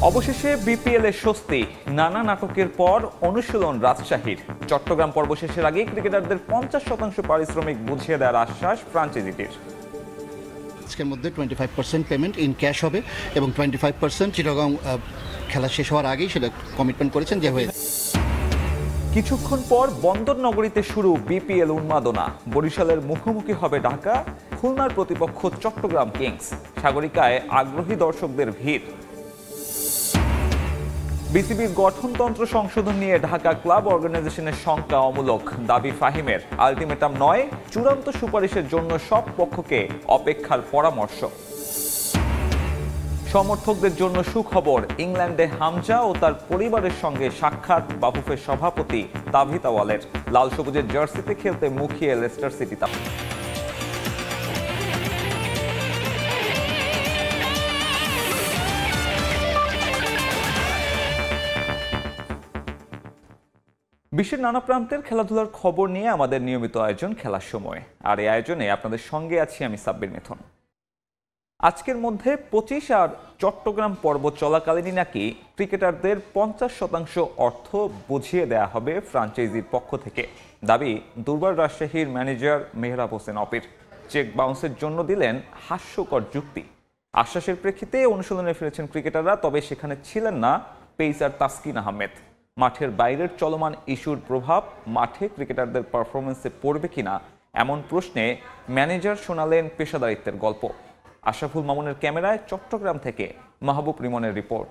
অবশেষে বিপিএল এর স্বস্তি। নানা নাটকের পর অনুশীলন রাজশাহীর। চট্টগ্রাম পর্ব শেষের আগেই ক্রিকেটারদের 50% পারিশ্রমিক বুঝিয়ে দেওয়ার আশ্বাস ফ্রাঞ্চাইজিটির। আজকের মধ্যে 25% পেমেন্ট ইন ক্যাশ হবে এবং 25% চিটাগং খেলা শেষ হওয়ার আগেই সেটা কমিটমেন্ট করেছেন যে হয়ে। কিছুক্ষণ পর বন্দর নগরীতে শুরু বিপিএল উন্মাদনা। বরিশালের মুখোমুখি হবে ঢাকা, খুলনার প্রতিপক্ষ চট্টগ্রাম কিংস। সাগরিকায় আগ্রহী দর্শকদের ভিড়। বিসিবির গঠনতন্ত্র সংশোধন নিয়ে ঢাকা ক্লাব অর্গানাইজেশনের শঙ্কা অমূলক। দাবি ফাহিমের, আলটিমেটাম নয়, চূড়ান্ত সুপারিশের জন্য সব পক্ষকে অপেক্ষার পরামর্শ। সমর্থকদের জন্য সুখবর, ইংল্যান্ডে হামজা ও তার পরিবারের সঙ্গে সাক্ষাৎ বাফুফের সভাপতি তাভিদ আওয়ালের। লাল সবুজের জার্সিতে খেলতে মুখিয়ে লেস্টার সিটি। বিশ্বের নানা প্রান্তের খেলাধুলার খবর নিয়ে আমাদের নিয়মিত আয়োজন খেলার সময়। আর এই আয়োজনে আপনাদের সঙ্গে আছি আমি সাব্বির মিথুন। আজকের মধ্যে 25 আর চট্টগ্রাম পর্ব চলাকালীনই নাকি ক্রিকেটারদের 50% অর্থ বুঝিয়ে দেয়া হবে ফ্রাঞ্চাইজির পক্ষ থেকে। দাবি দুর্বার রাজশাহীর ম্যানেজার মেহরাব হোসেন অপির। চেক বাউন্সের জন্য দিলেন হাস্যকর যুক্তি। আশ্বাসের প্রেক্ষিতে অনুশীলনে ফিরেছেন ক্রিকেটাররা, তবে সেখানে ছিলেন না পেসার তাসকিন আহমেদ। মাঠের বাইরের চলমান ইস্যুর প্রভাব মাঠে ক্রিকেটারদের পারফরমেন্সে পড়বে কিনা এমন প্রশ্নে ম্যানেজার শোনালেন পেশাদারিত্বের গল্প। আশরাফুল মামুনের ক্যামেরায় চট্টগ্রাম থেকে মাহবুব রিমনের রিপোর্ট।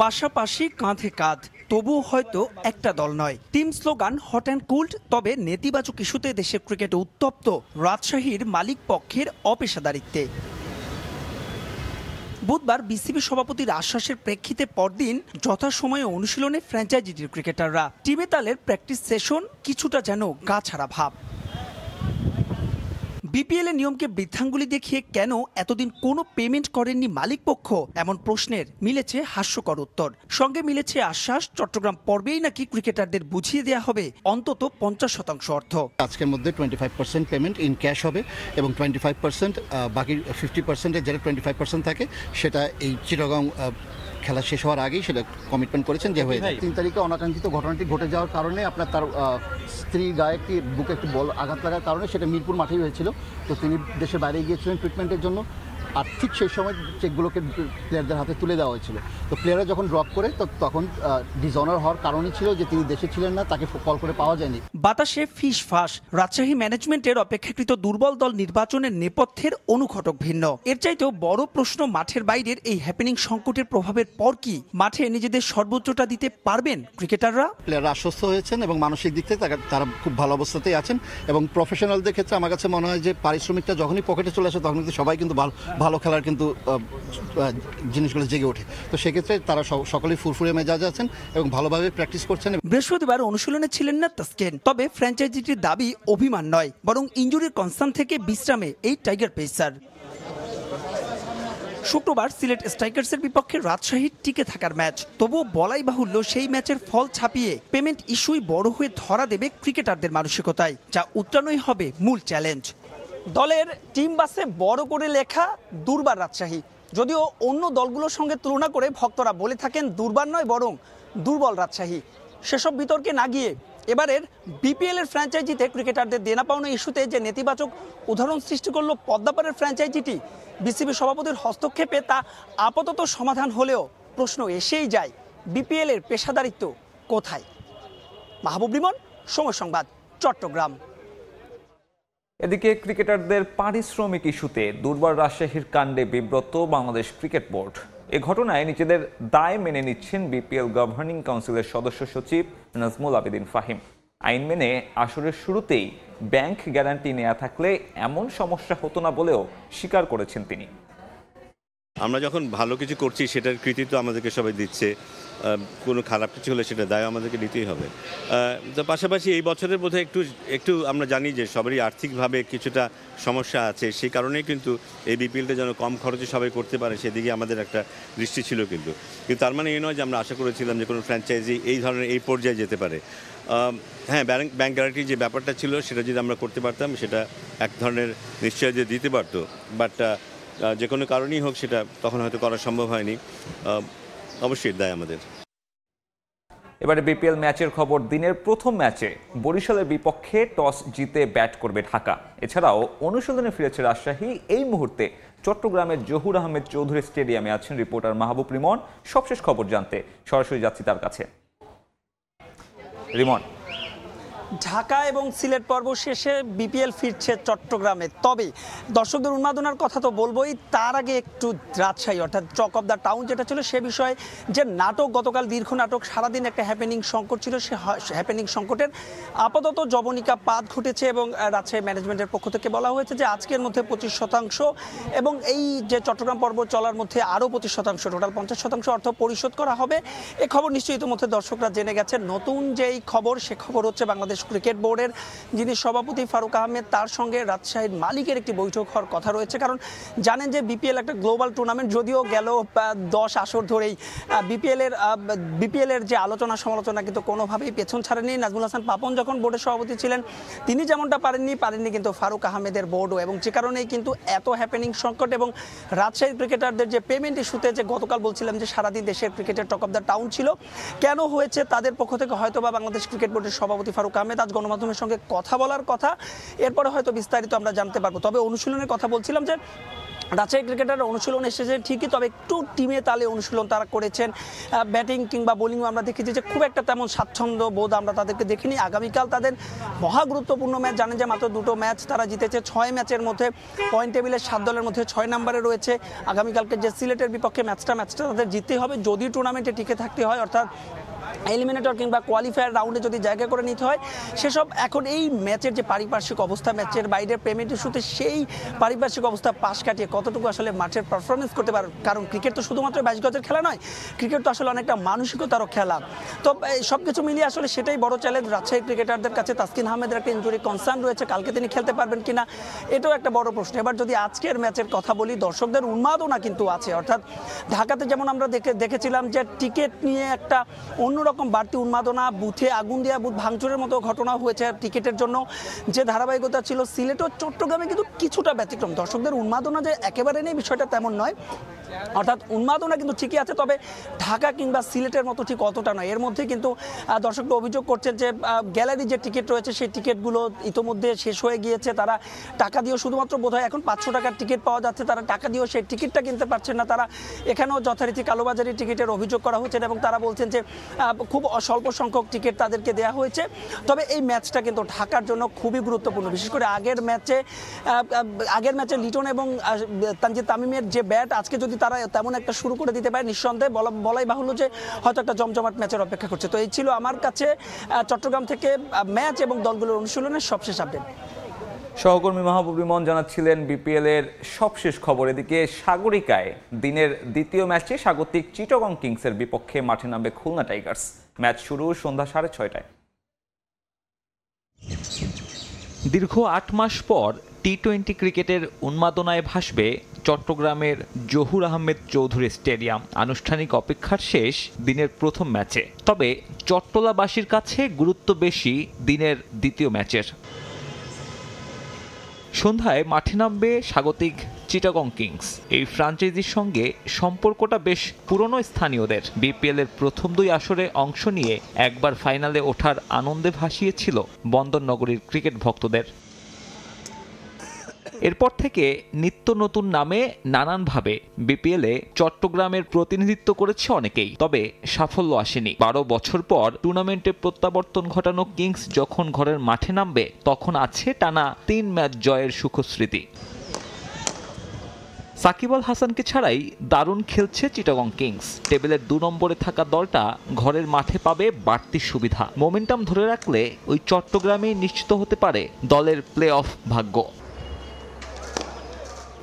পাশাপাশি কাঁধে কাঁধ, তবুও হয়তো একটা দল নয়। Team slogan hot and cooled, তবে নেতিবাচক ইস্যুতে দেশের ক্রিকেটে উত্তপ্ত রাজশাহীর মালিক পক্ষের অপেশাদারিত্বে। বুধবার বিসিবি সভাপতির আশ্বাসের প্রেক্ষিতে পরদিন যথাসময়ে অনুশীলনে ফ্র্যাঞ্চাইজিটির ক্রিকেটাররা। টিমে তালের প্র্যাকটিস সেশন কিছুটা যেন গা ছাড়া ভাব। বিপিএল এর নিয়মকে বৃদ্ধাঙ্গুলি দেখিয়ে কেন এতদিন কোনো পেমেন্ট করেননি মালিক পক্ষ এমন প্রশ্নের মিলেছে হাস্যকর উত্তর। সঙ্গে মিলেছে আশ্বাস চট্টগ্রাম পর্বেই নাকি ক্রিকেটারদের বুঝিয়ে দেওয়া হবে অন্তত 50% অর্থ। আজকের মধ্যে 25% পেমেন্ট ইন ক্যাশ হবে এবং 25% বাকি 50% যেটা 25% থাকে সেটা এই চিটাগং খেলা শেষ হওয়ার আগেই সেটা কমিটমেন্ট করেছেন যে হয়ে যায়। 3 তারিখে অনাকাঙ্ক্ষিত ঘটনাটি ঘটে যাওয়ার কারণে আপনার তার স্ত্রীর গায়ে একটি বুকে একটি বল আঘাত লাগার কারণে সেটা মিরপুর মাঠেই হয়েছিল। তো তিনি দেশের বাইরে গিয়েছিলেন ট্রিটমেন্টের জন্য। আর ঠিক সেই সময় চেকগুলোকে প্লেয়ারদের হাতে তুলে দেওয়া হয়েছিল। তো প্লেয়াররা যখন ড্রপ করে তখন ডিসঅনার হওয়ার কারণই ছিল যে তিনি দেশে ছিলেন না, তাকে কল করে পাওয়া যায়নি। বাতাসে ফিস ফাঁস। রাজশাহী ম্যানেজমেন্টের অপেক্ষাকৃত দুর্বল দল নির্বাচনের নেপথ্যের অনুঘটক ভিন্ন। এর চাইতেও বড় প্রশ্ন মাঠের বাইরের এই হ্যাপেনিং সংকটের প্রভাবের পর কি মাঠে নিজেদের সর্বোচ্চটা দিতে পারবেন ক্রিকেটাররা? প্লেয়াররা আশ্বস্ত হয়েছেন এবং মানসিক দিক থেকে তারা খুব ভালো অবস্থাতেই আছেন। এবং প্রফেশনালদের ক্ষেত্রে আমার কাছে মনে হয় যে পারিশ্রমিকটা যখনই পকেটে চলে আসে তখন কিন্তু সবাই কিন্তু ভালো খেলার কিন্তু জিনিসগুলো জেগে ওঠে। তো সেক্ষেত্রে তারা সকলেই ফুরফুরে মেজাজ আছেন এবং ভালোভাবে প্র্যাকটিস করছেন। বৃহস্পতিবার অনুশীলনে ছিলেন না তাসকিন, তবে ফ্র্যাঞ্চাইজিটির দাবি অভিমান নয়, বরং ইনজুরির কনসার্ন থেকে বিশ্রামে এই টাইগার পেসার। শুক্রবার সিলেট স্ট্রাইকার্সের বিপক্ষে রাজশাহীর টিকে থাকার ম্যাচ। তবুও বলাই বাহুল্য সেই ম্যাচের ফল ছাপিয়ে পেমেন্ট ইস্যুই বড় হয়ে ধরা দেবে ক্রিকেটারদের মানসিকতায়, যা উত্তরণই হবে মূল চ্যালেঞ্জ। দলের টিম বাসে বড় করে লেখা দুর্বার রাজশাহী। যদিও অন্য দলগুলোর সঙ্গে তুলনা করে ভক্তরা বলে থাকেন দুর্বার নয় বরং দুর্বল রাজশাহী। সেসব বিতর্কে না গিয়ে এবারের বিপিএল এর ফ্র্যাঞ্চাইজিতে ক্রিকেটারদের দেনা পাওনা ইস্যুতে যে নেতিবাচক উদাহরণ সৃষ্টি করলো পদ্মাপাড়ের ফ্র্যাঞ্চাইজিটি, বিসিবি সভাপতির হস্তক্ষেপে তা আপাতত সমাধান হলেও প্রশ্ন এসেই যায়, বিপিএল এর পেশাদারিত্ব কোথায়? মাহবুব রিমন, সময় সংবাদ, চট্টগ্রাম। এদিকে ক্রিকেটারদের পারিশ্রমিক ইস্যুতে দুর্বার রাজশাহীর কাণ্ডে বিব্রত বাংলাদেশ ক্রিকেট বোর্ড। এ ঘটনায় নিজেদের দায় মেনে নিচ্ছেন বিপিএল গভর্নিং কাউন্সিলের সদস্য সচিব নাজমুল আবেদিন ফাহিম। আইন মেনে আসরের শুরুতেই ব্যাংক গ্যারান্টি নেওয়া থাকলে এমন সমস্যা হতো না বলেও স্বীকার করেছেন তিনি। আমরা যখন ভালো কিছু করছি সেটার কৃতিত্ব আমাদেরকে সবাই দিচ্ছে, কোনো খারাপ কিছু হলে সেটা দায় আমাদেরকে নিতেই হবে। তো পাশাপাশি এই বছরের বোধহয় একটু আমরা জানি যে সবারই আর্থিকভাবে কিছুটা সমস্যা আছে, সেই কারণেই কিন্তু এই বিপিএলটা যেন কম খরচে সবাই করতে পারে সেদিকে আমাদের একটা দৃষ্টি ছিল। কিন্তু তার মানে এই নয় যে আমরা আশা করেছিলাম যে কোনো ফ্র্যাঞ্চাইজি এই ধরনের এই পর্যায়ে যেতে পারে। হ্যাঁ, ব্যাংক গ্যারান্টির যে ব্যাপারটা ছিল সেটা যদি আমরা করতে পারতাম সেটা এক ধরনের নিশ্চয় যে দিতে পারতো, বাট যে কোনো কারণেই হোক সেটা তখন হয়তো করা সম্ভব হয়নি, অবশ্যই দায় আমাদের। এবারে বিপিএল ম্যাচের খবর। দিনের প্রথম ম্যাচে বরিশালের বিপক্ষে টস জিতে ব্যাট করবে ঢাকা। এছাড়াও অনুশীলনে ফিরেছে রাজশাহী। এই মুহূর্তে চট্টগ্রামের জহুর আহমেদ চৌধুরী স্টেডিয়ামে আছেন রিপোর্টার মাহবুব রিমন। সবশেষ খবর জানতে সরাসরি যাচ্ছি তার কাছে। রিমন, ঢাকা এবং সিলেট পর্ব শেষে বিপিএল ফিরছে চট্টগ্রামে। তবে দর্শকদের উন্মাদনার কথা তো বলবোই, তার আগে একটু রাজশাহী অর্থাৎ টক অফ দ্য টাউন যেটা ছিল সে বিষয়ে যে নাটক, গতকাল দীর্ঘ নাটক, সারাদিন একটা হ্যাপেনিং সংকট ছিল, সে হ্যাপেনিং সংকটের আপাতত জবনিকা পাত ঘটেছে এবং রাজশাহী ম্যানেজমেন্টের পক্ষ থেকে বলা হয়েছে যে আজকের মধ্যে 25% এবং এই যে চট্টগ্রাম পর্ব চলার মধ্যে আরও 25%, টোটাল 50% অর্থ পরিশোধ করা হবে। এ খবর নিশ্চয়ই ইতিমধ্যে দর্শকরা জেনে গেছেন। নতুন যেই খবর, সে খবর হচ্ছে বাংলাদেশ ক্রিকেট বোর্ডের যিনি সভাপতি ফারুক আহমেদ, তার সঙ্গে রাজশাহীর মালিকের একটি বৈঠক হওয়ার কথা রয়েছে। কারণ জানেন যে বিপিএল একটা গ্লোবাল টুর্নামেন্ট, যদিও গেল 10 আসর ধরেই বিপিএল এর যে আলোচনা সমালোচনা কিন্তু কোনোভাবেই পেছন ছাড়েনি। নাজমুল হাসান পাপন যখন বোর্ডের সভাপতি ছিলেন তিনি যেমনটা পারেননি কিন্তু ফারুক আহমেদের বোর্ডও, এবং যে কারণেই কিন্তু এত হ্যাপেনিং সংকট এবং রাজশাহীর ক্রিকেটারদের যে পেমেন্ট ইস্যুতে যে গতকাল বলছিলাম যে সারাদিন দেশের ক্রিকেটের টক অফ দ্য টাউন ছিল, কেন হয়েছে তাদের পক্ষ থেকে হয়তো বা বাংলাদেশ ক্রিকেট বোর্ডের সভাপতি ফারুক আহমেদ আজ গণমাধ্যমের সঙ্গে কথা বলার কথা। এরপরে হয়তো বিস্তারিত আমরা জানতে পারবো। তবে অনুশীলনের কথা বলছিলাম যে রাজশাহী ক্রিকেটার অনুশীলন এসেছে ঠিকই, তবে একটু টিমে তালে অনুশীলন তারা করেছেন। ব্যাটিং কিংবা বোলিং আমরা দেখেছি যে খুব একটা তেমন স্বাচ্ছন্দ্য বোধ আমরা তাদেরকে দেখিনি। আগামীকাল তাদের মহা গুরুত্বপূর্ণ ম্যাচ, জানেন যে মাত্র 2টো ম্যাচ তারা জিতেছে। 6 ম্যাচের মধ্যে পয়েন্ট টেবিলের 7 দলের মধ্যে 6 নম্বরে রয়েছে। আগামীকালকে যে সিলেটের বিপক্ষে ম্যাচটা তাদের জিততেই হবে যদি টুর্নামেন্টে টিকে থাকতে হয়, অর্থাৎ এলিমিনেটর কিংবা কোয়ালিফায়ার রাউন্ডে যদি জায়গা করে নিতে হয়। সেসব এখন এই ম্যাচের যে পারিপার্শ্বিক অবস্থা, ম্যাচের বাইরের পেমেন্ট ইস্যুতে সেই পারিপার্শ্বিক অবস্থা পাশ কাটিয়ে কতটুকু আসলে মাঠের পারফরমেন্স করতে পারে। কারণ ক্রিকেট তো শুধুমাত্র 22 গজের খেলা নয়, ক্রিকেট তো আসলে অনেকটা মানসিকতারও খেলা। তো সব কিছু মিলিয়ে আসলে সেটাই বড় চ্যালেঞ্জ রাজশাহী ক্রিকেটারদের কাছে। তাসকিন আহমেদের একটা ইনজুরি কনসার্ন রয়েছে, কালকে তিনি খেলতে পারবেন কিনা এটাও একটা বড় প্রশ্ন। এবার যদি আজকের ম্যাচের কথা বলি, দর্শকদের উন্মাদনা কিন্তু আছে। অর্থাৎ ঢাকাতে যেমন আমরা দেখেছিলাম যে টিকিট নিয়ে একটা অন্যরকম বাড়তি উন্মাদনা, বুথে আগুন দেওয়া, বুথ ভাঙচুরের মতো ঘটনা হয়েছে টিকিটের জন্য, যে ধারাবাহিকতা ছিল সিলেট ও চট্টগ্রামে কিন্তু কিছুটা ব্যতিক্রম। দর্শকদের উন্মাদনা যে একেবারে নেই বিষয়টা তেমন নয়, অর্থাৎ উন্মাদনা কিন্তু ঠিকই আছে, তবে ঢাকা কিংবা সিলেটের মতো ঠিক অতটা নয়। এর মধ্যে কিন্তু দর্শকরা অভিযোগ করছেন যে গ্যালারি যে টিকিট রয়েছে সেই টিকিটগুলো ইতোমধ্যে শেষ হয়ে গিয়েছে। তারা টাকা দিয়েও শুধুমাত্র বোধহয় এখন 500 টাকার টিকিট পাওয়া যাচ্ছে, তারা টাকা দিয়েও সেই টিকিটটা কিনতে পারছেন না। তারা এখানেও যথারীতি কালোবাজারি টিকিটের অভিযোগ করা হচ্ছে এবং তারা বলছেন যে খুব স্বল্প সংখ্যক টিকিট তাদেরকে দেওয়া হয়েছে। তবে এই ম্যাচটা কিন্তু ঢাকার জন্য খুবই গুরুত্বপূর্ণ, বিশেষ করে আগের ম্যাচে লিটন এবং তানজিদ তামিমের যে ব্যাট, আজকে যদি তারা তেমন একটা শুরু করে দিতে পারে, নিঃসন্দেহে বলাই বাহুল্য যে হয়তো একটা জমজমাট ম্যাচের অপেক্ষা করছে। তো এই ছিল আমার কাছে চট্টগ্রাম থেকে ম্যাচ এবং দলগুলোর অনুশীলনের সবশেষ আপডেট। সহকর্মী মাহবুব রিমন জানাচ্ছিলেন বিপিএল এর সবশেষ খবর। এদিকে সাগরিকায় দিনের দ্বিতীয় ম্যাচে স্বাগতিক চিটাগং কিংসের বিপক্ষে মাঠে নামবে খুলনা টাইগার্স। ম্যাচ শুরু সন্ধ্যা 6:30টায়। দীর্ঘ 8 মাস পর টি-20 ক্রিকেটের উন্মাদনায় ভাসবে চট্টগ্রামের জহুর আহমেদ চৌধুরী স্টেডিয়াম। আনুষ্ঠানিক অপেক্ষার শেষ দিনের প্রথম ম্যাচে, তবে চট্টলাবাসীর কাছে গুরুত্ব বেশি দিনের দ্বিতীয় ম্যাচের। সন্ধ্যায় মাঠে নামবে স্বাগতিক চিটাগং কিংস। এই ফ্র্যাঞ্চাইজির সঙ্গে সম্পর্কটা বেশ পুরনো স্থানীয়দের। বিপিএল এর প্রথম 2 আসরে অংশ নিয়ে একবার ফাইনালে ওঠার আনন্দে ভাসিয়েছিল বন্দরনগরীর ক্রিকেট ভক্তদের। এরপর থেকে নিত্য নতুন নামে নানানভাবে বিপিএলে চট্টগ্রামের প্রতিনিধিত্ব করেছে অনেকেই, তবে সাফল্য আসেনি। 12 বছর পর টুর্নামেন্টে প্রত্যাবর্তন ঘটানো কিংস যখন ঘরের মাঠে নামবে তখন আছে টানা 3 ম্যাচ জয়ের সুখস্মৃতি। সাকিব আল হাসানকে ছাড়াই দারুণ খেলছে চিটাগং কিংস। টেবিলের 2 নম্বরে থাকা দলটা ঘরের মাঠে পাবে বাড়তি সুবিধা। মোমেন্টাম ধরে রাখলে ওই চট্টগ্রামেই নিশ্চিত হতে পারে দলের প্লে অফ ভাগ্য।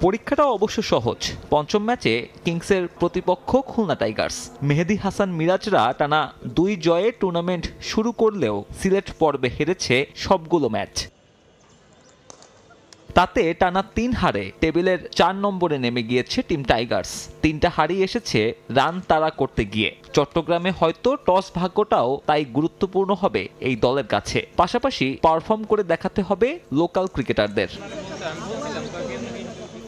পরীক্ষাটাও অবশ্য সহজ। পঞ্চম ম্যাচে কিংসের প্রতিপক্ষ খুলনা টাইগার্স। মেহেদী হাসান মিরাজরা টানা 2 জয়ে টুর্নামেন্ট শুরু করলেও সিলেট পর্বে হেরেছে সবগুলো ম্যাচ। তাতে টানা 3 হারে টেবিলের 4 নম্বরে নেমে গিয়েছে টিম টাইগার্স। 3টা হারিয়ে এসেছে রান তাড়া করতে গিয়ে। চট্টগ্রামে হয়তো টস ভাগ্যটাও তাই গুরুত্বপূর্ণ হবে এই দলের কাছে। পাশাপাশি পারফর্ম করে দেখাতে হবে লোকাল ক্রিকেটারদের।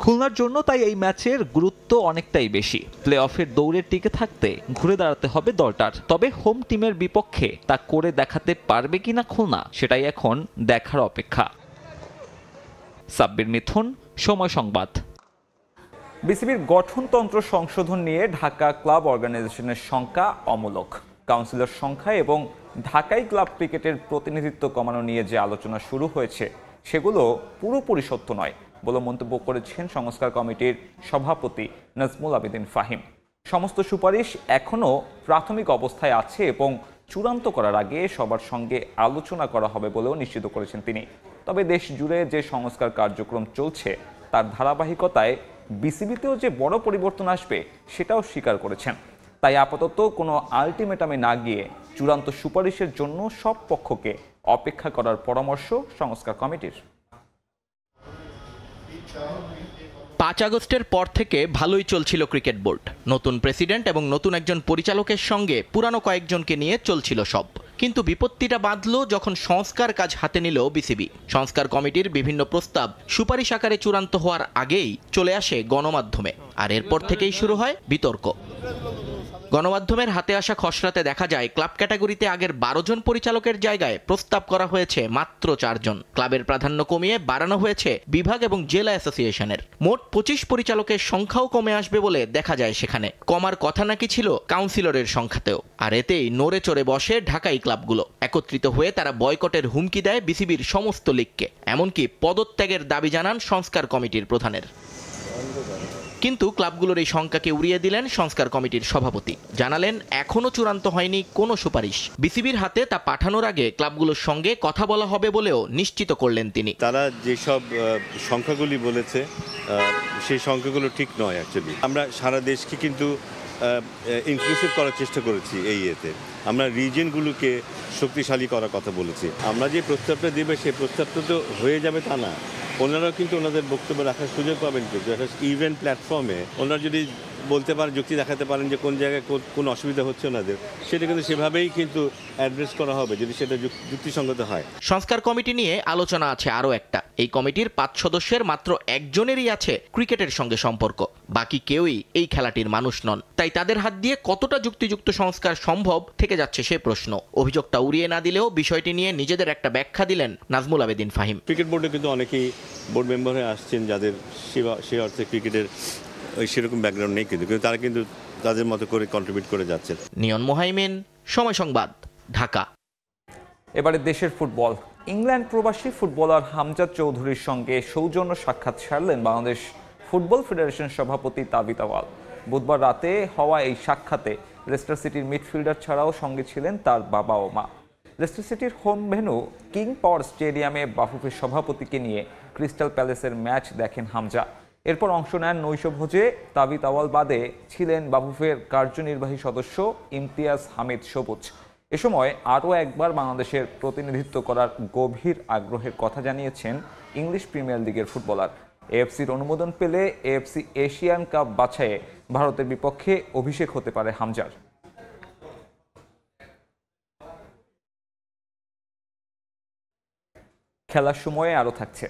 খুলনার জন্য তাই এই ম্যাচের গুরুত্ব অনেকটাই বেশি। প্লে অফের দৌড়ে টিকে থাকতে ঘুরে দাঁড়াতে হবে দলটার। তবে হোম টিমের বিপক্ষে তা করে দেখাতে পারবে কিনা খুলনা, সেটাই এখন দেখার অপেক্ষা। সাব্বির মিথুন, সময় সংবাদ। বিসিবির গঠনতন্ত্র সংশোধন নিয়ে ঢাকা ক্লাব অর্গানাইজেশনের শঙ্কা অমূলক। কাউন্সিলর সংখ্যা এবং ঢাকাই ক্লাব ক্রিকেটের প্রতিনিধিত্ব কমানো নিয়ে যে আলোচনা শুরু হয়েছে সেগুলো পুরোপুরি সত্য নয় বলে মন্তব্য করেছেন সংস্কার কমিটির সভাপতি নাজমুল আবেদিন ফাহিম। সমস্ত সুপারিশ এখনও প্রাথমিক অবস্থায় আছে এবং চূড়ান্ত করার আগে সবার সঙ্গে আলোচনা করা হবে বলেও নিশ্চিত করেছেন তিনি। তবে দেশ জুড়ে যে সংস্কার কার্যক্রম চলছে তার ধারাবাহিকতায় বিসিবিতেও যে বড় পরিবর্তন আসবে সেটাও স্বীকার করেছেন। তাই আপাতত কোনো আলটিমেটামে না গিয়ে চূড়ান্ত সুপারিশের জন্য সব পক্ষকে অপেক্ষা করার পরামর্শ সংস্কার কমিটির। 5 আগস্টের পর থেকে ভালোই চলছিল ক্রিকেট বোর্ড। নতুন প্রেসিডেন্ট এবং নতুন একজন পরিচালকের সঙ্গে পুরানো কয়েকজনকে নিয়ে চলছিল সব। কিন্তু বিপত্তিটা বাঁধলো যখন সংস্কার কাজ হাতে নিল বিসিবি। সংস্কার কমিটির বিভিন্ন প্রস্তাব সুপারিশ আকারে চূড়ান্ত হওয়ার আগেই চলে আসে গণমাধ্যমে, আর এরপর থেকেই শুরু হয় বিতর্ক। গণমাধ্যমের হাতে আসা খসড়াতে দেখা যায় ক্লাব ক্যাটাগরিতে আগের 12 জন পরিচালকের জায়গায় প্রস্তাব করা হয়েছে মাত্র 4 জন। ক্লাবের প্রাধান্য কমিয়ে বাড়ানো হয়েছে বিভাগ এবং জেলা অ্যাসোসিয়েশনের। মোট 25 পরিচালকের সংখ্যাও কমে আসবে বলে দেখা যায় সেখানে। কমার কথা নাকি ছিল কাউন্সিলরের সংখ্যাতেও। আর এতেই নড়ে চড়ে বসে ঢাকাই ক্লাবগুলো। একত্রিত হয়ে তারা বয়কটের হুমকি দেয় বিসিবির সমস্ত লিগকে। এমনকি পদত্যাগের দাবি জানান সংস্কার কমিটির প্রধানের। কিন্তু ক্লাবগুলোর এই শঙ্কাকে উড়িয়ে দিলেন সংস্কার কমিটির সভাপতি। জানালেন এখনো চূড়ান্ত হয়নি কোনো সুপারিশ। বিসিবির হাতে তা পাঠানোর আগে ক্লাবগুলোর সঙ্গে কথা বলা হবে বলেও নিশ্চিত করলেন তিনি। তারা যেসব সংখ্যাগুলি বলেছে সেই সংখ্যাগুলো ঠিক নয়। অ্যাকচুয়ালি আমরা সারা দেশকে কিন্তু ইনক্লুসিভ করার চেষ্টা করেছি। এই এতে আমরা রিজিয়নগুলোকে শক্তিশালী করার কথা বলেছি। আমরা যে প্রস্তাবটা দেবে সেই প্রস্তাবটা তো হয়ে যাবে তা না। ওনারাও কিন্তু ওনাদের বক্তব্য রাখার সুযোগ পাবেন। কিন্তু একটা ইভেন্ট প্ল্যাটফর্মে ওনারা যদি বলতে পারেন, যুক্তি দেখাতে পারেন যে কোন জায়গায় কোন অসুবিধা হচ্ছে ওনাদের, সেটা কিন্তু সেভাবেই কিন্তু অ্যাড্রেস করা হবে যদি সেটা যুক্তিসঙ্গত হয়। সংস্কার কমিটি নিয়ে আলোচনা আছে আরও একটা। এই কমিটির 5 সদস্যের মাত্র একজনেরই আছে ক্রিকেটের সঙ্গে সম্পর্ক। বাকি কেউই এই খেলাটির মানুষ নন। তাই তাদের হাত দিয়ে কতটা যুক্তিযুক্ত সংস্কার সম্ভব থেকে যাচ্ছে সে প্রশ্ন। অভিযোগটা উড়িয়ে না দিলেও বিষয়টি নিয়ে নিজেদের একটা ব্যাখ্যা দিলেন নাজমুল আবেদিন ফাহিম। ক্রিকেট বোর্ডে কিন্তু অনেকেই বোর্ড মেম্বার হয়ে আসছেন যাদের সে অর্থে ক্রিকেটের সেরকম ব্যাকগ্রাউন্ড নেই, কিন্তু তারা কিন্তু তাদের মতো করে কন্ট্রিবিউট করে যাচ্ছে। নিয়ন মোহাইমিন, সময় সংবাদ, ঢাকা। এবারে দেশের ফুটবল। ইংল্যান্ড প্রবাসী ফুটবলার হামজাদ চৌধুরীর সঙ্গে সৌজন্য সাক্ষাৎ সারলেন বাংলাদেশ ফুটবল ফেডারেশন সভাপতি তাবিত আওয়াল। বুধবার রাতে হওয়া এই সাক্ষাতে লেস্টার সিটির মিডফিল্ডার ছাড়াও সঙ্গে ছিলেন তার বাবা ও মা। লেস্টার সিটির হোম ভেন্যু কিং পাওয়ার স্টেডিয়ামে বাফুফের সভাপতিকে নিয়ে ক্রিস্টাল প্যালেসের ম্যাচ দেখেন হামজা। এরপর অংশ নেন নৈশভোজে। তাবিত আওয়াল বাদে ছিলেন বাফুফের কার্যনির্বাহী সদস্য ইমতিয়াজ হামিদ সবুজ। এ সময় আরও একবার বাংলাদেশের প্রতিনিধিত্ব করার গভীর আগ্রহের কথা জানিয়েছেন ইংলিশ প্রিমিয়ার লিগের ফুটবলার। এএফসির অনুমোদন পেলে এএফসি এশিয়ান কাপ বাছাইয়ে ভারতের বিপক্ষে অভিষেক হতে পারে হামজার। খেলার সময়ে আরও থাকছে।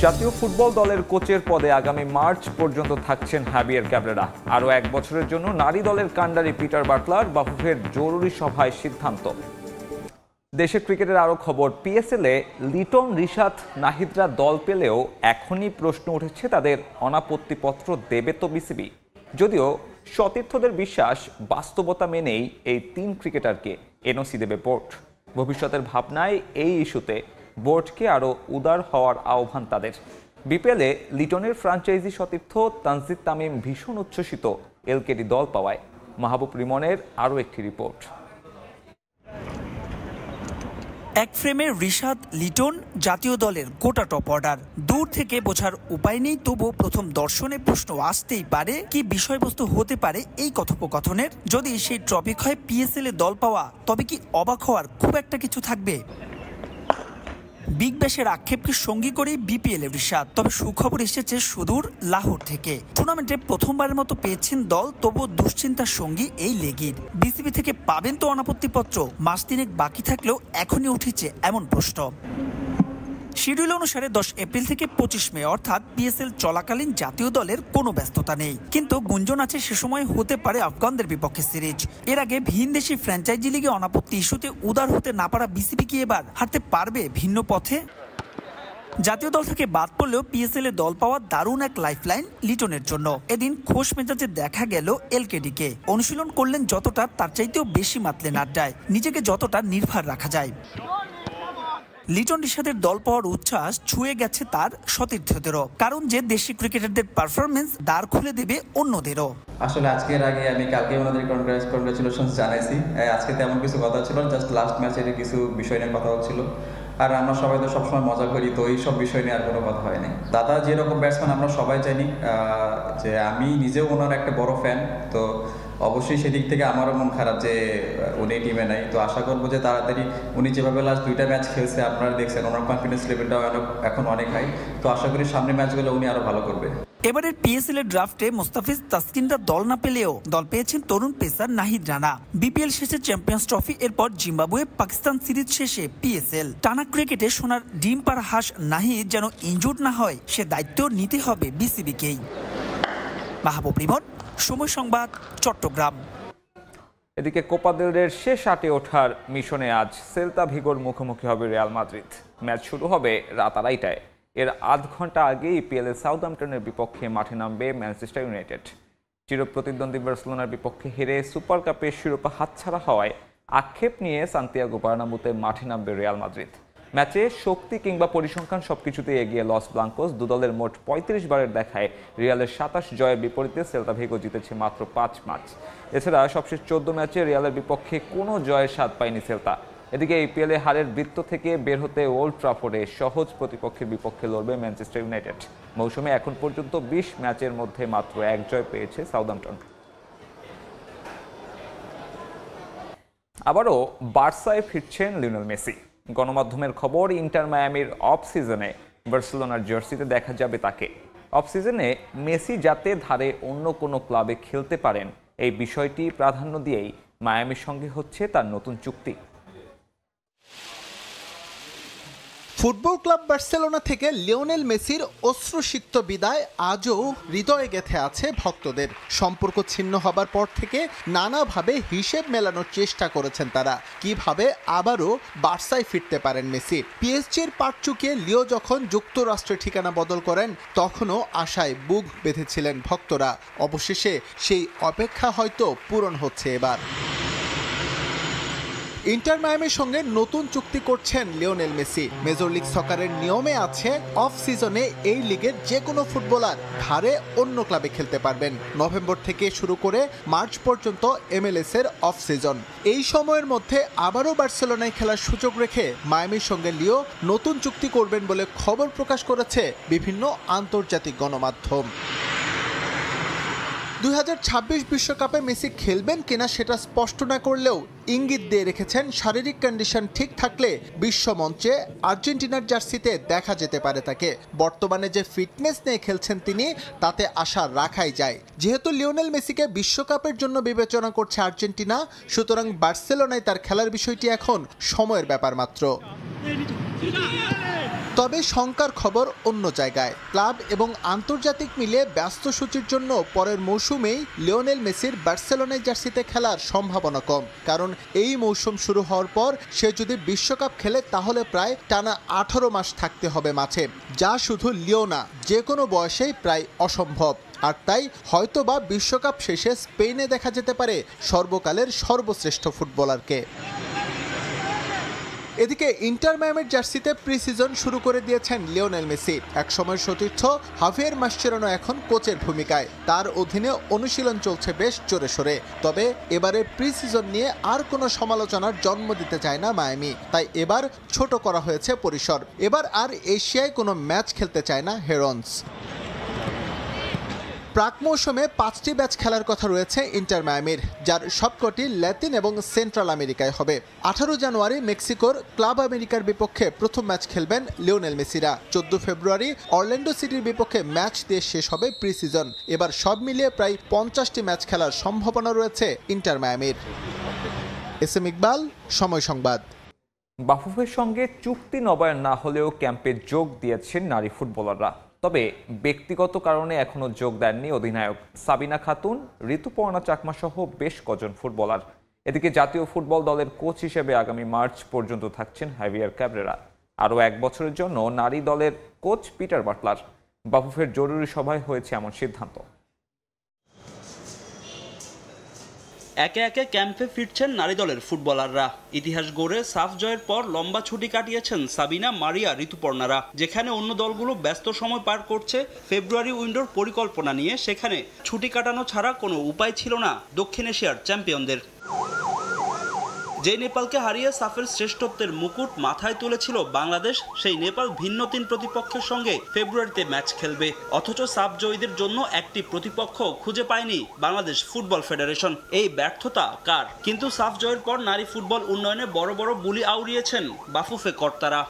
জাতীয় ফুটবল দলের কোচের পদে আগামী মার্চ পর্যন্ত থাকছেন হাবিয়ার ক্যাবরেরা। আরও 1 বছরের জন্য নারী দলের কাণ্ডারি পিটার বাটলার বাফুফের জরুরি সভায় সিদ্ধান্ত। দেশের ক্রিকেটের আরও খবর। পিএসএলে লিটন, রিশাদ, নাহিদরা দল পেলেও এখনই প্রশ্ন উঠেছে তাদের অনাপত্তিপত্র দেবে তো বিসিবি। যদিও সতীর্থদের বিশ্বাস বাস্তবতা মেনেই এই 3 ক্রিকেটারকে এনওসি দেবে বোর্ড। ভবিষ্যতের ভাবনায় এই ইস্যুতে বোর্ডকে আরও উদার হওয়ার আহ্বান তাদের। বিপিএলে লিটনের ফ্র্যাঞ্চাইজি সতীর্থ তানজিদ তামিম ভীষণ উচ্ছ্বসিত এলকেডি দল পাওয়ায়। মাহবুব রিমনের আরও একটি রিপোর্ট। এক ফ্রেমে রিশাদ, লিটন, জাতীয় দলের গোটা টপ অর্ডার। দূর থেকে বোঝার উপায় নেই, তবু প্রথম দর্শনে প্রশ্ন আসতেই পারে কি বিষয়বস্তু হতে পারে এই কথোপকথনের। যদি সেই টপিক হয় পিএসএল এ দল পাওয়া, তবে কি অবাক হওয়ার খুব একটা কিছু থাকবে? বিগ ব্যাশের আক্ষেপকে সঙ্গী করে বিপিএল এ রিশাদ। তবে সুখবর এসেছে সুদূর লাহোর থেকে। টুর্নামেন্টে প্রথমবারের মতো পেয়েছেন দল, তবুও দুশ্চিন্তার সঙ্গী এই লেগির। বিসিবি থেকে পাবেন তো অনাপত্তিপত্র? মাস 3 বাকি থাকলেও এখনই উঠেছে এমন প্রশ্ন। শিডিউল অনুসারে 10 এপ্রিল থেকে 25 মে অর্থাৎ পিএসএল চলাকালীন জাতীয় দলের কোনো ব্যস্ততা নেই, কিন্তু গুঞ্জন আছে সে সময় হতে পারে আফগানদের বিপক্ষে সিরিজ। এর আগে ভিনদেশি ফ্র্যাঞ্চাইজি লিগে অনাপত্তি ইস্যুতে উদার হতে না পারা বিসিবি কি এবার হাঁটতে পারবে ভিন্ন পথে? জাতীয় দল থেকে বাদ পড়লেও পিএসএল এ দল পাওয়া দারুণ এক লাইফলাইন লিটনের জন্য। এদিন খোশ মেজাজে দেখা গেল এলকেডিকে। অনুশীলন করলেন যতটা তার চাইতেও বেশি মাতলেন আড্ডায়, নিজেকে যতটা নির্ভর রাখা যায়। লিটন রিশাদের দল পাওয়ার উচ্ছ্বাস ছুঁয়ে গেছে তার সতীর্থদেরও, কারণ যে দেশি ক্রিকেটারদের পারফরমেন্স দ্বার খুলে দেবে অন্যদেরও। আসলে আজকের আগে আমি কালকে ওনাদের কনগ্রাচুলেশন জানাইছি। আজকে তেমন কিছু কথা ছিল, জাস্ট লাস্ট ম্যাচের কিছু বিষয় নিয়ে কথা হচ্ছিল। আর আমরা সবাই তো সবসময় মজা করি, তো এই সব বিষয় নিয়ে আর কোনো কথা হয়নি। দাদা যেরকম ব্যাটসম্যান আমরা সবাই জানি, যে আমি নিজেও ওনার একটা বড় ফ্যান, তো অবশ্যই সেদিক থেকে আমারও মন খারাপ যে উনি টিমে নাই। তো আশা করবো যে তাড়াতাড়ি উনি যেভাবে লাস্ট 2টা ম্যাচ খেলছে আপনারা দেখছেন, ওনার কনফিডেন্স লেভেলটাও এখন অনেক হাই। তো আশা করি সামনের ম্যাচগুলো উনি আরো ভালো করবে। এবারের পিএসএল এর ড্রাফটে মোস্তাফিজ তাসকিনরা দল না পেলেও দল পেয়েছেন তরুণ পেসার নাহিদ রানা। বিপিএল শেষে চ্যাম্পিয়ন্স ট্রফি, এরপর জিম্বাবুয়ে পাকিস্তান সিরিজ শেষে পিএসএল। টানা ক্রিকেটে সোনার ডিম পাড়া হাঁস নাহিদ যেন ইনজুর্ড না হয় সে দায়িত্ব নিতে হবে বিসিবিকেই। মাহবুব রিমন, সময় সংবাদ, চট্টগ্রাম। এদিকে কোপা দেল রের শেষ 8-এ ওঠার মিশনে আজ সেল্তা ভিগোর মুখোমুখি হবে রিয়াল মাদ্রিদ। ম্যাচ শুরু হবে রাত 2:30টায়। এর আধ ঘন্টা আগেই পিএল সাউদাম্পটনের বিপক্ষে মাঠে নামবে ম্যানচেস্টার ইউনাইটেড। চিরপ্রতিদ্বন্দ্বী বার্সেলোনার বিপক্ষে হেরে সুপার কাপের শিরোপা হাতছাড়া হওয়ায় আক্ষেপ নিয়ে সান্তিয়াগো বার্নাব্যুতে মাঠে নামবে রিয়াল মাদ্রিদ। ম্যাচে শক্তি কিংবা পরিসংখ্যান সবকিছুতেই এগিয়ে লস ব্লাঙ্কোস। দুদলের মোট 35 বারের দেখায় রিয়ালের 27 জয়ের বিপরীতে সেল্তা ভিগো জিতেছে মাত্র 5 ম্যাচ। এছাড়া সবশেষ 14 ম্যাচে রিয়ালের বিপক্ষে কোনো জয়ের স্বাদ পায়নি সেল্তা। এদিকে ইপিএলে হারের বৃত্ত থেকে বের হতে ওল্ড ট্রাফোর্ডে সহজ প্রতিপক্ষের বিপক্ষে লড়বে ম্যানচেস্টার ইউনাইটেড। মৌসুমে এখন পর্যন্ত 20 ম্যাচের মধ্যে মাত্র 1 জয় পেয়েছে সাউদাম্পটন। আবারও বার্সায় ফিরছেন লিওনেল মেসি। গণমাধ্যমের খবর, ইন্টার মায়ামির অফ সিজনে বার্সেলোনার জার্সিতে দেখা যাবে তাকে। অফ সিজনে মেসি যাতে ধারে অন্য কোনো ক্লাবে খেলতে পারেন এই বিষয়টি প্রাধান্য দিয়েই মায়ামির সঙ্গে হচ্ছে তার নতুন চুক্তি। ফুটবল ক্লাব বার্সেলোনা থেকে লিওনেল মেসির অশ্রুসিক্ত বিদায় আজও হৃদয়ে গেঁথে আছে ভক্তদের। সম্পর্ক ছিন্ন হবার পর থেকে নানাভাবে হিসেব মেলানোর চেষ্টা করেছেন তারা, কিভাবে আবারও বার্সায় ফিরতে পারেন মেসি। পিএসজির পাট চুকিয়ে লিও যখন যুক্তরাষ্ট্রের ঠিকানা বদল করেন তখনও আশায় বুক বেঁধেছিলেন ভক্তরা। অবশেষে সেই অপেক্ষা হয়তো পূরণ হচ্ছে এবার। ইন্টার মায়ামির সঙ্গে নতুন চুক্তি করছেন লিওনেল মেসি। মেজর লিগ সকারের নিয়মে আছে অফ সিজনে এই লিগের যে কোনো ফুটবলার ধারে অন্য ক্লাবে খেলতে পারবেন। নভেম্বর থেকে শুরু করে মার্চ পর্যন্ত MLS এর অফ সিজন। এই সময়ের মধ্যে আবারও বার্সেলোনায় খেলার সুযোগ রেখে মায়ামির সঙ্গে লিও নতুন চুক্তি করবেন বলে খবর প্রকাশ করেছে বিভিন্ন আন্তর্জাতিক গণমাধ্যম। 2026 বিশ্বকাপে মেসি খেলবেন কিনা সেটা স্পষ্ট না করলেও ইঙ্গিত দিয়ে রেখেছেন শারীরিক কন্ডিশন ঠিক থাকলে বিশ্বমঞ্চে আর্জেন্টিনার জার্সিতে দেখা যেতে পারে তাকে। বর্তমানে যে ফিটনেস নিয়ে খেলছেন তিনি, তাতে আশা রাখাই যায়। যেহেতু লিওনেল মেসিকে বিশ্বকাপের জন্য বিবেচনা করছে আর্জেন্টিনা, সুতরাং বার্সেলোনায় তার খেলার বিষয়টি এখন সময়ের ব্যাপার মাত্র। তবে শঙ্কার খবর অন্য জায়গায়। ক্লাব এবং আন্তর্জাতিক মিলে ব্যস্ত সূচির জন্য পরের মৌসুমেই লিওনেল মেসির বার্সেলোনায় জার্সিতে খেলার সম্ভাবনা কম, কারণ এই মৌসুম শুরু হওয়ার পর সে যদি বিশ্বকাপ খেলে তাহলে প্রায় টানা 18 মাস থাকতে হবে মাঠে, যা শুধু লিও না, যে কোনো বয়সেই প্রায় অসম্ভব। আর তাই হয়তোবা বিশ্বকাপ শেষে স্পেনে দেখা যেতে পারে সর্বকালের সর্বশ্রেষ্ঠ ফুটবলারকে। এদিকে ইন্টার মায়ামির জার্সিতে প্রি সিজন শুরু করে দিয়েছেন লিওনেল মেসি। একসময় সতীর্থ হাভিয়ের মাসচেরানো এখন কোচের ভূমিকায়। তার অধীনে অনুশীলন চলছে বেশ জোরে সোরে। তবে এবারে প্রি সিজন নিয়ে আর কোনো সমালোচনার জন্ম দিতে চায় না মায়ামি, তাই এবার ছোট করা হয়েছে পরিসর। এবার আর এশিয়ায় কোনো ম্যাচ খেলতে চায় না হেরন্স। প্রাক মৌসুমে 5টি ম্যাচ খেলার কথা রয়েছে ইন্টার মায়ামির, যার সবকটি ল্যাতিন এবং সেন্ট্রাল আমেরিকায় হবে। 18 জানুয়ারি মেক্সিকোর ক্লাব আমেরিকার বিপক্ষে প্রথম ম্যাচ খেলবেন লিওনেল মেসিরা। 14 ফেব্রুয়ারি অরল্যান্ডো সিটির বিপক্ষে ম্যাচ দিয়ে শেষ হবে প্রি সিজন। এবার সব মিলিয়ে প্রায় 50টি ম্যাচ খেলার সম্ভাবনা রয়েছে ইন্টার মায়ামির। এস এম ইকবাল, সময় সংবাদ। বাফুফের সঙ্গে চুক্তি নবায়ন না হলেও ক্যাম্পে যোগ দিয়েছেন নারী ফুটবলাররা। তবে ব্যক্তিগত কারণে এখনো যোগ দেননি অধিনায়ক সাবিনা খাতুন, ঋতুপর্ণা চাকমা সহ বেশ কজন ফুটবলার। এদিকে জাতীয় ফুটবল দলের কোচ হিসেবে আগামী মার্চ পর্যন্ত থাকছেন হাভিয়ার ক্যাব্রেরা। আরও 1 বছরের জন্য নারী দলের কোচ পিটার বাটলার। বাফুফের জরুরি সভায় হয়েছে এমন সিদ্ধান্ত। একে একে ক্যাম্পে ফিরছেন নারী দলের ফুটবলাররা। ইতিহাস গড়ে সাফ জয়ের পর লম্বা ছুটি কাটিয়েছেন সাবিনা, মারিয়া, ঋতুপর্ণারা। যেখানে অন্য দলগুলো ব্যস্ত সময় পার করছে ফেব্রুয়ারি উইন্ডোর পরিকল্পনা নিয়ে, সেখানে ছুটি কাটানো ছাড়া কোনো উপায় ছিল না দক্ষিণ এশিয়ার চ্যাম্পিয়নদের। যে নেপালকে হারিয়ে সাফের শ্রেষ্ঠত্বের মুকুট মাথায় তুলেছিল বাংলাদেশ, সেই নেপাল ভিন্ন 3 প্রতিপক্ষের সঙ্গে ফেব্রুয়ারিতে ম্যাচ খেলবে। অথচ সাফ জয়ীদের জন্য একটি প্রতিপক্ষ খুঁজে পায়নি বাংলাদেশ ফুটবল ফেডারেশন। এই ব্যর্থতা কার? কিন্তু সাফ জয়ের পর নারী ফুটবল উন্নয়নে বড় বড় বুলি আউড়িয়েছেন বাফুফে কর্তারা।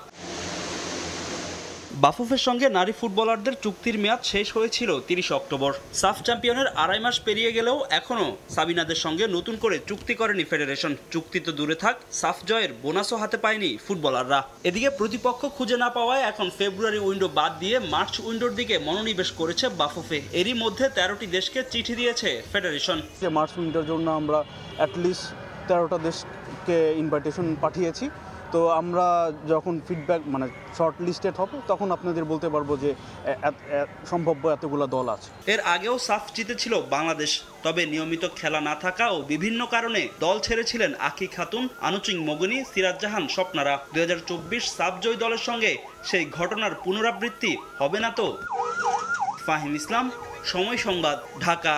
বাফুফের সঙ্গে নারী ফুটবলারদের চুক্তির মেয়াদ শেষ হয়েছিল 30 অক্টোবর। সাফ চ্যাম্পিয়নের 2.5 মাস পেরিয়ে গেলেও এখনও সাবিনাদের সঙ্গে নতুন করে চুক্তি করেনি ফেডারেশন। চুক্তি তো দূরে থাক, সাফ জয়ের বোনাসও হাতে পায়নি ফুটবলাররা। এদিকে প্রতিপক্ষ খুঁজে না পাওয়ায় এখন ফেব্রুয়ারি উইন্ডো বাদ দিয়ে মার্চ উইন্ডোর দিকে মনোনিবেশ করেছে বাফুফে। এরই মধ্যে 13টি দেশকে চিঠি দিয়েছে ফেডারেশন। মার্চ উইন্ডোর জন্য আমরা অ্যাটলিস্ট 13টা দেশকে ইনভাইটেশন পাঠিয়েছি। তো আমরা যখন ফিডব্যাক শর্ট লিস্টেড হবে তখন আপনাদের বলতে পারবো যে সম্ভাব্য এতগুলো দল আছে। এর আগেও সাফ জিতেছিল বাংলাদেশ, তবে নিয়মিত খেলা না থাকা ও বিভিন্ন কারণে দল ছেড়েছিলেন আকি খাতুন, আনুচিং মগনি, সিরাজ জাহান, স্বপ্নারা। 2024 সাফ জয়ী দলের সঙ্গে সেই ঘটনার পুনরাবৃত্তি হবে না তো? ফাহিম ইসলাম, সময় সংবাদ, ঢাকা।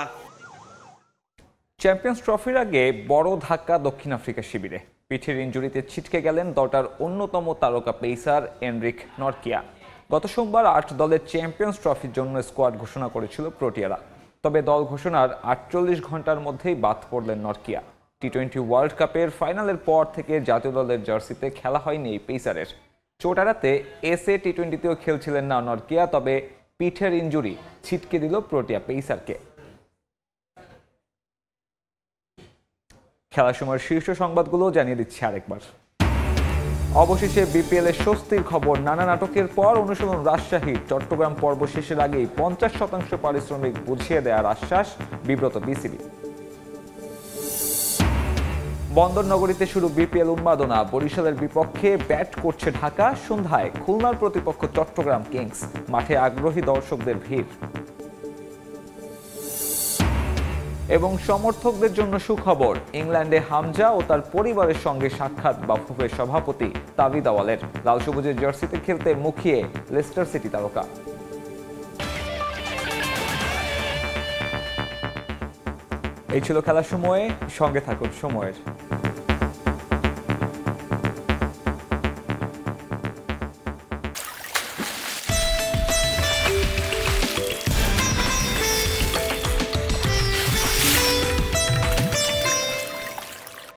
চ্যাম্পিয়ন্স ট্রফির আগে বড় ধাক্কা দক্ষিণ আফ্রিকা শিবিরে। পিঠের ইনজুরিতে ছিটকে গেলেন দলটার অন্যতম তারকা পেসার এনরিক নরকিয়া। গত সোমবার 8 দলের চ্যাম্পিয়ন্স ট্রফির জন্য স্কোয়াড ঘোষণা করেছিল প্রোটিয়ারা। তবে দল ঘোষণার 48 ঘন্টার মধ্যেই বাদ পড়লেন নরকিয়া। টি-20 ওয়ার্ল্ড কাপের ফাইনালের পর থেকে জাতীয় দলের জার্সিতে খেলা হয়নি এই পেসারের। চোট এড়াতে এসএ টি-20তেও খেলছিলেন না নরকিয়া, তবে পিঠের ইনজুরি ছিটকে দিল প্রোটিয়া পেসারকে। খেলার সময় শীর্ষ সংবাদগুলো জানিয়ে দিচ্ছি আরেকবার। অবশেষে বিপিএল এর স্বস্তির খবর। নানা নাটকের পর অনুশীলন রাজশাহীর। চট্টগ্রাম পর্ব শেষের আগেই 50% পারিশ্রমিক বুঝিয়ে দেওয়ার আশ্বাস বিব্রত বিসিবি। বন্দর নগরীতে শুরু বিপিএল উন্মাদনা। বরিশালের বিপক্ষে ব্যাট করছে ঢাকা। সন্ধ্যায় খুলনার প্রতিপক্ষ চট্টগ্রাম কিংস। মাঠে আগ্রহী দর্শকদের ভিড়। এবং সমর্থকদের জন্য সুখবর, ইংল্যান্ডে হামজা ও তার পরিবারের সঙ্গে সাক্ষাৎ বাফুফের সভাপতি তাবিদ আওয়ালের। লাল সবুজের জার্সিতে খেলতে মুখিয়ে লেস্টার সিটি তারকা। এই ছিল খেলার সময়ে, সঙ্গে থাকুন সময়ের।